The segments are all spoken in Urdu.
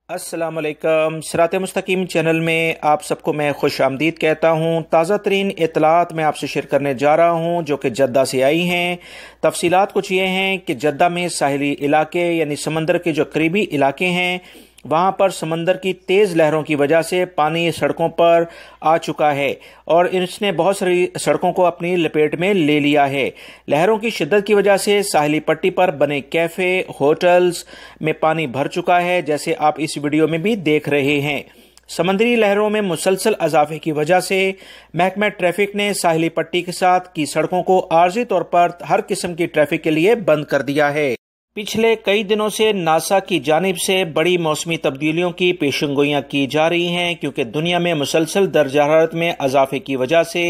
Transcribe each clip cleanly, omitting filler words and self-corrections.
السلام علیکم۔ صراط مستقیم چینل میں آپ سب کو میں خوش آمدید کہتا ہوں۔ تازہ ترین اطلاعات میں آپ سے شیئر کرنے جا رہا ہوں جو کہ جدہ سے آئی ہیں۔ تفصیلات کچھ یہ ہیں کہ جدہ میں ساحلی علاقے یعنی سمندر کے جو قریبی علاقے ہیں وہاں پر سمندر کی تیز لہروں کی وجہ سے پانی سڑکوں پر آ چکا ہے اور اس نے بہت ساری سڑکوں کو اپنی لپیٹ میں لے لیا ہے۔ لہروں کی شدت کی وجہ سے ساحلی پٹی پر بنے کیفے، ہوٹلز میں پانی بھر چکا ہے، جیسے آپ اس ویڈیو میں بھی دیکھ رہے ہیں۔ سمندری لہروں میں مسلسل اضافے کی وجہ سے محکمہ ٹریفک نے ساحلی پٹی کے ساتھ کی سڑکوں کو عارضی طور پر ہر قسم کی ٹریفک کے لیے بند کر دیا ہے۔ پچھلے کئی دنوں سے ناسا کی جانب سے بڑی موسمی تبدیلیوں کی پیشن گوئیاں کی جا رہی ہیں، کیونکہ دنیا میں مسلسل درجہ حرارت میں اضافے کی وجہ سے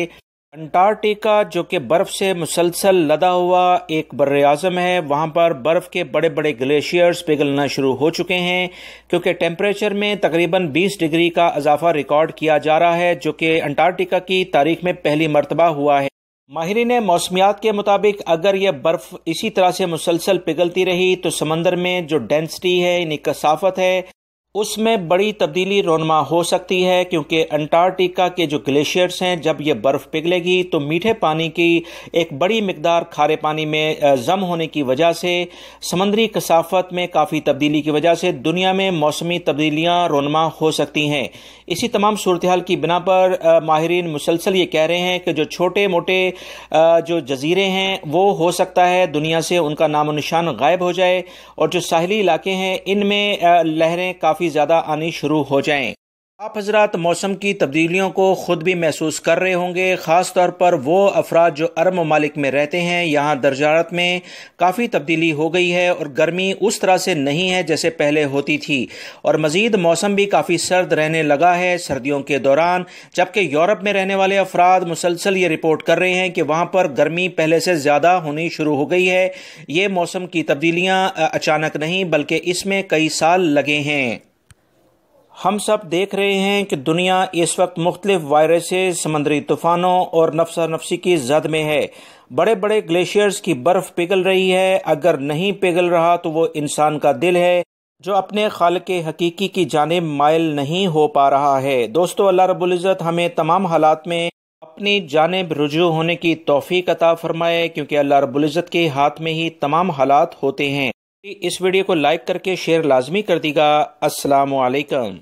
انٹارکٹیکا جو کہ برف سے مسلسل لدا ہوا ایک بر اعظم ہے، وہاں پر برف کے بڑے بڑے گلیشیئرز پگھلنا شروع ہو چکے ہیں، کیونکہ ٹیمپریچر میں تقریباً 20 ڈگری کا اضافہ ریکارڈ کیا جا رہا ہے، جو کہ انٹارکٹیکا کی تاریخ میں پہلی مرتبہ ہوا ہے۔ ماہرین موسمیات کے مطابق اگر یہ برف اسی طرح سے مسلسل پگھلتی رہی تو سمندر میں جو ڈینسٹی ہے یعنی کثافت ہے اس میں بڑی تبدیلی رونما ہو سکتی ہے، کیونکہ انٹارکٹیکا کے جو گلیشیئرز ہیں جب یہ برف پگھلے گی تو میٹھے پانی کی ایک بڑی مقدار کھارے پانی میں ضم ہونے کی وجہ سے سمندری کثافت میں کافی تبدیلی کی وجہ سے دنیا میں موسمی تبدیلیاں رونما ہو سکتی ہیں۔ اسی تمام صورتحال کی بنا پر ماہرین مسلسل یہ کہہ رہے ہیں کہ جو چھوٹے موٹے جو جزیرے ہیں وہ ہو سکتا ہے دنیا سے ان کا نام و نشان غائب ہو جائے، اور جو ساحلی علاقے ہیں ان میں لہریں کافی زیادہ آنی شروع ہو جائیں۔ آپ حضرات موسم کی تبدیلیوں کو خود بھی محسوس کر رہے ہوں گے، خاص طور پر وہ افراد جو عرب ممالک میں رہتے ہیں۔ یہاں درجہ حرارت میں کافی تبدیلی ہو گئی ہے اور گرمی اس طرح سے نہیں ہے جیسے پہلے ہوتی تھی، اور مزید موسم بھی کافی سرد رہنے لگا ہے سردیوں کے دوران، جبکہ یورپ میں رہنے والے افراد مسلسل یہ رپورٹ کر رہے ہیں کہ وہاں پر گرمی پہلے سے زیادہ ہونی شروع ہو گئی ہے۔ یہ موسم کی تبدیلیاں اچانک نہیں بلکہ اس میں کئی سال لگے ہیں۔ ہم سب دیکھ رہے ہیں کہ دنیا اس وقت مختلف وائرسز، سمندری طوفانوں اور نفسا نفسی کی زد میں ہے۔ بڑے بڑے گلیشیئرز کی برف پگھل رہی ہے، اگر نہیں پگھل رہا تو وہ انسان کا دل ہے جو اپنے خالق حقیقی کی جانب مائل نہیں ہو پا رہا ہے۔ دوستو، اللہ رب العزت ہمیں تمام حالات میں اپنی جانب رجوع ہونے کی توفیق عطا فرمائے، کیونکہ اللہ رب العزت کے ہاتھ میں ہی تمام حالات ہوتے ہیں۔ اس ویڈیو کو لائک کر کے شیئر لازمی کر دیگا۔ السلام علیکم۔